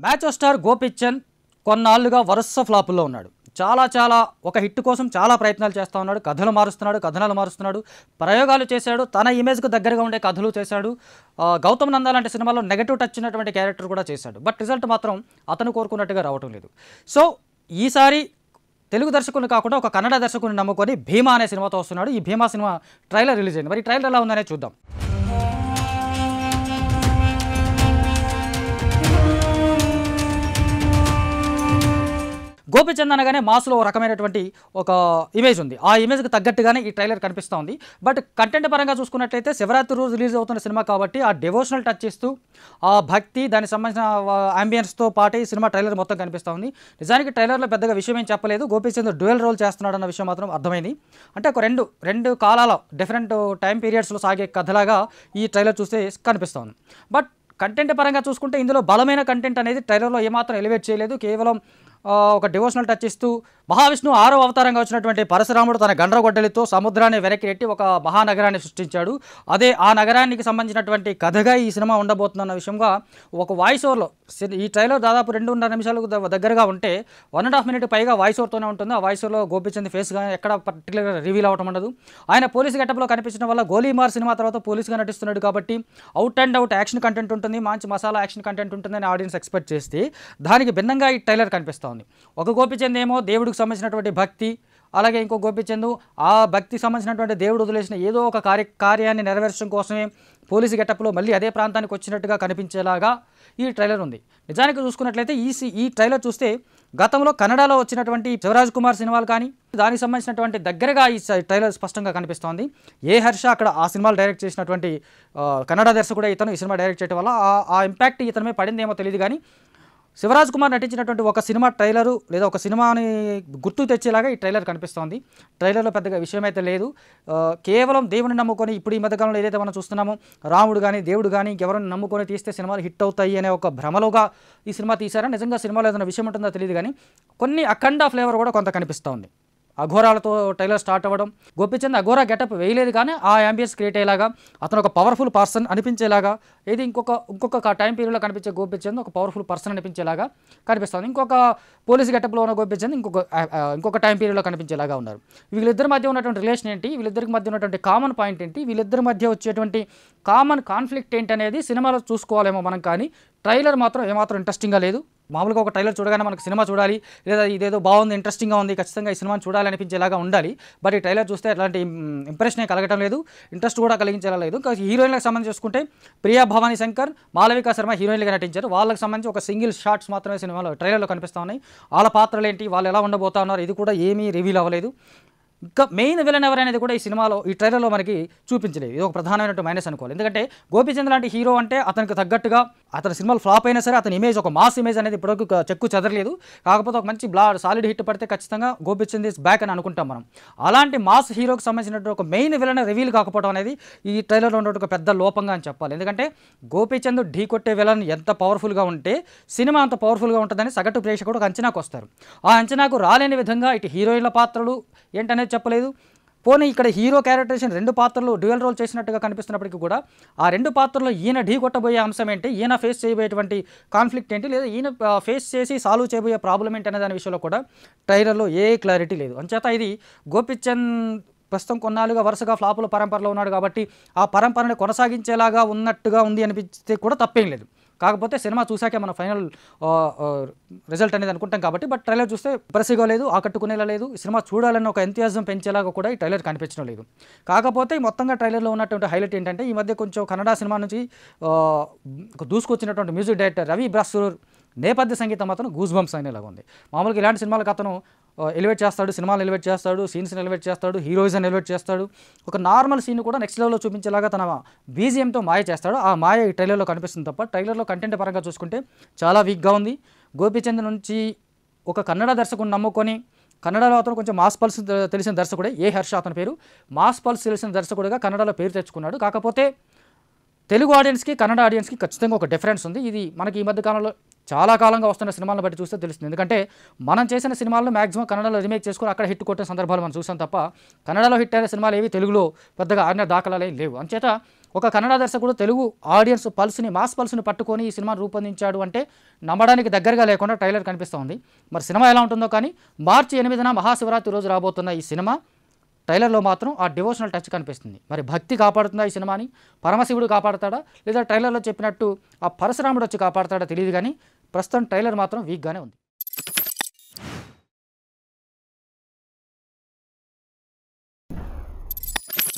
Match star Gopichand కొన్నాళ్ళుగా వరుస ఫ్లాపుల్లో ఉన్నాడు. చాలా ఒక హిట్ కోసం చాలా ప్రయత్నాలు చేస్తూ ఉన్నాడు. కథలు మారుస్తున్నాడు, ప్రయోగాలు చేశాడు. తన ఇమేజ్కు దగ్గరగా ఉండే కథలు చేశాడు. గౌతమ్ నందా లాంటి సినిమాలో నెగటివ్ టచ్ ఉన్నటువంటి క్యారెక్టర్ కూడా చేశాడు. బట్ రిజల్ట్ మాత్రం అతను కోరుకున్నట్టుగా రావటం లేదు. సో ఈసారి తెలుగు దర్శకుని కాకుండా ఒక కన్నడ దర్శకుని నమ్ముకొని భీమా అనే సినిమాతో వస్తున్నాడు. ఈ భీమా సినిమా ట్రైలర్ రిలీజ్ అయింది. మరి ట్రైలర్ ఎలా ఉందనే చూద్దాం. గోపిచంద్ అనగానే మాస్లో ఒక రకమైనటువంటి ఒక ఇమేజ్ ఉంది. ఆ ఇమేజ్కి తగ్గట్టుగానే ఈ ట్రైలర్ కనిపిస్తూ ఉంది. బట్ కంటెంట్ పరంగా చూసుకున్నట్లయితే శివరాత్రి రోజు రిలీజ్ అవుతున్న సినిమా కాబట్టి ఆ డివోషనల్ టచ్ ఇస్తూ ఆ భక్తి దానికి సంబంధించిన అంబియన్స్తో పాటు ఈ సినిమా ట్రైలర్ మొత్తం కనిపిస్తూ ఉంది. నిజానికి ట్రైలర్లో పెద్దగా విషయం ఏం చెప్పలేదు. గోపిచంద్ డ్యూయల్ రోల్ చేస్తున్నాడు అన్న విషయం మాత్రం అర్థమైంది. అంటే ఒక రెండు కాలాల డిఫరెంట్ టైం పీరియడ్స్లో సాగే కథలాగా ఈ ట్రైలర్ చూస్తే కనిపిస్తుంది. బట్ కంటెంట్ పరంగా చూసుకుంటే ఇందులో బలమైన కంటెంట్ అనేది ట్రైలర్లో ఏమాత్రం ఎలివేట్ చేయలేదు. కేవలం ఒక డివోషనల్ టచ్ ఇస్తూ మహావిష్ణువు 6వ అవతారంగా వచ్చినటువంటి పరశురాముడు తన గండ్రగొడ్డలితో సముద్రాన్ని వెనక్కి నెట్టి ఒక మహానగరాన్ని సృష్టించాడు. అదే ఆ నగరానికి సంబంధించినటువంటి కథగా ఈ సినిమా ఉండబోతుందన్న విషయంగా ఒక వాయిస్ ఓవర్లో ఈ ట్రైలర్ దాదాపు 2.5 నిమిషాలకు దగ్గరగా ఉంటే 1.5 మినిట్ పైగా వాయిస్ ఓవర్తోనే ఉంటుంది. ఆ వాయిస్ ఓవర్లో గోపిచంద్ ఫేస్గా ఎక్కడ పర్టికులర్గా రివీల్ అవ్వటం ఉండదు. ఆయన పోలీసు గెటప్లో కనిపించడం వల్ల గోలీమార్ సినిమా తర్వాత పోలీసుగా నటిస్తున్నాడు కాబట్టి out and out action content ఉంటుంది, మంచి మసాలా యాక్షన్ కంటెంట్ ఉంటుందని ఆడియన్స్ ఎక్స్పెక్ట్ చేస్తే దానికి భిన్నంగా ఈ ట్రైలర్ కనిపిస్తుంది. ఒక గోపిచంద్ ఏమో దేవుడికి సంబంధించినటువంటి భక్తి, అలాగే ఇంకో గోపిచంద్ ఆ భక్తికి సంబంధించినటువంటి దేవుడు వదిలేసిన ఏదో ఒక కార్యాన్ని నెరవేర్చడం కోసమే పోలీసు గెటప్లో మళ్ళీ అదే ప్రాంతానికి వచ్చినట్టుగా కనిపించేలాగా ఈ ట్రైలర్ ఉంది. నిజానికి చూసుకున్నట్లయితే ఈ ట్రైలర్ చూస్తే గతంలో కన్నడలో వచ్చినటువంటి శివరాజ్ కుమార్ సినిమాలు కానీ దానికి సంబంధించినటువంటి దగ్గరగా ఈ ట్రైలర్ స్పష్టంగా కనిపిస్తోంది. ఏ హర్ష అక్కడ ఆ సినిమాలు డైరెక్ట్ చేసినటువంటి కన్నడ దర్శకుడు ఇతను ఈ సినిమా డైరెక్ట్ చేయడం వల్ల ఆ ఇంపాక్ట్ ఇతని మీద పడిందేమో తెలియదు. కానీ శివరాజ్ కుమార్ నటించినటువంటి ఒక సినిమా ట్రైలరు లేదా ఒక సినిమాని గుర్తు తెచ్చేలాగా ఈ ట్రైలర్ కనిపిస్తోంది. ట్రైలర్లో పెద్దగా విషయం అయితే లేదు. కేవలం దేవుని నమ్ముకొని ఇప్పుడు ఈ మధ్యకాలంలో ఏదైతే మనం చూస్తున్నామో రాముడు కానీ దేవుడు కానీ ఇంకెవరైనా నమ్ముకొని తీస్తే సినిమాలు హిట్ అవుతాయి అనే ఒక భ్రమలోగా ఈ సినిమా తీశారా, నిజంగా సినిమాలో ఏదైనా విషయం ఉంటుందో తెలియదు. కానీ కొన్ని అఖండ ఫ్లేవర్ కూడా కొంత కనిపిస్తోంది. అఘోరాలతో ట్రైలర్ స్టార్ట్ అవ్వడం, గోపిచంద్ అఘోరా గెటప్ వేయలేదు కానీ ఆ యాంబియన్స్ క్రియేట్ అయ్యేలాగా అతను ఒక పవర్ఫుల్ పర్సన్ అనిపించేలాగా, ఇది ఇంకొక టైం పీరియడ్లో కనిపించే గోపిచంద్ ఒక పవర్ఫుల్ పర్సన్ అనిపించేలాగా కనిపిస్తుంది. ఇంకొక పోలీస్ గెటప్లో ఉన్న గోపిచంద్ ఇంకొక టైం పీరియడ్లో కనిపించేలాగా ఉన్నారు. వీళ్ళిద్దరి మధ్య ఉన్నటువంటి రిలేషన్ ఏంటి, వీళ్ళిద్దరికి మధ్య ఉన్నటువంటి కామన్ పాయింట్ ఏంటి, వీళ్ళిద్దరి మధ్య వచ్చేటువంటి కామన్ కాన్ఫ్లిక్ట్ ఏంటి అనేది సినిమాలో చూసుకోవాలేమో మనం. కానీ ట్రైలర్ మాత్రం ఏమాత్రం ఇంట్రెస్టింగ్గా లేదు. మామూలుగా ఒక ట్రైలర్ చూడగానే మనకు సినిమా చూడాలి, లేదా ఇదేదో బాగుంది, ఇంట్రెస్టింగ్గా ఉంది, ఖచ్చితంగా ఈ సినిమాని చూడాలి అనిపించేలాగా ఉండాలి. బట్ ఈ ట్రైలర్ చూస్తే అట్లాంటి ఇంప్రెషన్ కలగటం లేదు, ఇంట్రెస్ట్ కూడా కలిగించేలా లేదు. హీరోయిన్లకు సంబంధించి చూసుకుంటే ప్రియా భవానీ శంకర్, మాలవికా శర్మ హీరోయిన్లుగా నటించారు. వాళ్ళకి సంబంధించి ఒక సింగిల్ షాట్స్ మాత్రమే సినిమాలో ట్రైలర్లో కనిపిస్తూ ఉన్నాయి. వాళ్ళ పాత్రలు ఏంటి, వాళ్ళు ఎలా ఉండబోతా ఉన్నారు, ఇది కూడా ఏమీ రివీల్ అవ్వలేదు. ఇంకా మెయిన్ విలన్ ఎవరనేది కూడా ఈ ట్రైలర్లో మనకి చూపించలేదు. ఇది ఒక ప్రధానమైనటువంటి మైనస్ అనుకోవాలి. ఎందుకంటే గోపిచంద్ లాంటి హీరో అంటే అతనికి తగ్గట్టుగా అతని సినిమాలు ఫ్లాప్ అయినా సరే అతని ఇమేజ్ ఒక మాస్ ఇమేజ్ అనేది ఇప్పటివరకు చెక్కు చెదరలేదు. కాకపోతే ఒక మంచి సాలిడ్ హిట్ పడితే ఖచ్చితంగా గోపిచంద్ ఈస్ బ్యాక్ అని అనుకుంటాం మనం. అలాంటి మాస్ హీరోకి సంబంధించినటువంటి ఒక మెయిన్ విలన్ రివీల్ కాకపోవడం అనేది ఈ ట్రైలర్లో ఉన్నటువంటి ఒక పెద్ద లోపంగా అని చెప్పాలి. ఎందుకంటే గోపిచంద్ ఢీ కొట్టే విలన్ ఎంత పవర్ఫుల్గా ఉంటే సినిమా అంత పవర్ఫుల్గా ఉంటుందని సగటు ప్రేక్షకుడు ఒక అంచనాకు వస్తారు. ఆ అంచనాకు రాలేని విధంగా ఇటు హీరోయిన్ల పాత్రలు ఏంటనేది చెప్పలేదు. పోనీ ఇక్కడ హీరో క్యారెక్టరేషన్ 2 పాత్రలు డ్యూయల్ రోల్ చేసినట్టుగా కనిపిస్తున్నప్పటికీ కూడా ఆ 2 పాత్రల్లో ఈయన ఢీ కొట్టబోయే అంశం ఏంటి, ఈయన ఫేస్ చేయబోయేటువంటి కాన్ఫ్లిక్ట్ ఏంటి, లేదా ఈయన ఫేస్ చేసి సాల్వ్ చేయబోయే ప్రాబ్లం ఏంటి అనే దాని విషయంలో కూడా ట్రైలర్లో ఏ క్లారిటీ లేదు. అంచేత ఇది గోపిచంద్ ప్రస్తుతం కొన్నాళ్ళుగా వరుసగా ఫ్లాపుల పరంపరలో ఉన్నాడు కాబట్టి ఆ పరంపరని కొనసాగించేలాగా ఉన్నట్టుగా ఉంది అనిపిస్తే కూడా తప్పేం లేదు. కాకపోతే సినిమా చూసాకే మన ఫైనల్ రిజల్ట్ అనేది అనుకుంటాం కాబట్టి. బట్ ట్రైలర్ చూస్తే ఇంప్రెసివ్గా లేదు, ఆకట్టుకునేలా లేదు. సినిమా చూడాలన్న ఒక ఎంతూజియాజం పెంచేలాగా కూడా ఈ ట్రైలర్ కనిపించడం లేదు. కాకపోతే మొత్తంగా ట్రైలర్లో ఉన్నటువంటి హైలైట్ ఏంటంటే ఈ మధ్య కొంచెం కన్నడ సినిమా నుంచి దూసుకొచ్చినటువంటి మ్యూజిక్ డైరెక్టర్ రవి బ్రాసూర్ నేపథ్య సంగీతం మాత్రం గూస్ బంప్స్ అనేలాగా ఉంది. మామూలుగా ఇలాంటి సినిమాలకు అతను ఎలివేట్ చేస్తాడు, సినిమాలు ఎలివేట్ చేస్తాడు, సీన్స్ని ఎలివేట్ చేస్తాడు, హీరోయిజం ఎలివేట్ చేస్తాడు. ఒక నార్మల్ సీన్ కూడా నెక్స్ట్ లెవెల్లో చూపించేలాగా తన బీజిఎంతో మాయ చేస్తాడు. ఆ మాయ ఈ ట్రైలర్లో కనిపిస్తుంది తప్ప ట్రైలర్లో కంటెంట్ పరంగా చూసుకుంటే చాలా వీక్గా ఉంది. గోపిచంద్ నుంచి ఒక కన్నడ దర్శకుని నమ్ముకొని కన్నడలో అతను కొంచెం మాస్ పల్స్ తెలిసిన దర్శకుడే ఏ హర్ష అతని పేరు. మాస్ పల్స్ తెలిసిన దర్శకుడిగా కన్నడలో పేరు తెచ్చుకున్నాడు. కాకపోతే తెలుగు ఆడియన్స్కి కన్నడ ఆడియన్స్కి ఖచ్చితంగా ఒక డిఫరెన్స్ ఉంది. ఇది మనకి ఈ మధ్య కాలంలో చాలా కాలంగా వస్తున్న సినిమాలను బట్టి చూస్తే తెలుస్తుంది. ఎందుకంటే మనం చేసిన సినిమాలను మ్యాక్సిమం కన్నడలో రీమేక్ చేసుకుని అక్కడ హిట్ కొట్టే సందర్భాలు మనం చూసాం తప్ప కన్నడలో హిట్ అయిన సినిమాలు ఏవి తెలుగులో పెద్దగా ఆడిన దాఖలాలు లేవు. అంచేత ఒక కన్నడ దర్శకుడు తెలుగు ఆడియన్స్ పల్స్ని మాస్ పల్స్ని పట్టుకొని ఈ సినిమాను రూపొందించాడు అంటే నమ్మడానికి దగ్గరగా లేకుండా ట్రైలర్ కనిపిస్తోంది. మరి సినిమా ఎలా ఉంటుందో కానీ మార్చి 8న మహాశివరాత్రి రోజు రాబోతున్న ఈ సినిమా ట్రైలర్లో మాత్రం ఆ డివోషనల్ టచ్ కనిపిస్తుంది. మరి భక్తి కాపాడుతుందా ఈ సినిమాని, పరమశివుడు కాపాడతాడా, లేదా ట్రైలర్లో చెప్పినట్టు ఆ పరశురాముడు వచ్చి కాపాడతాడా తెలియదు. కానీ ప్రస్తుతం ట్రైలర్ మాత్రం వీక్గానే ఉంది.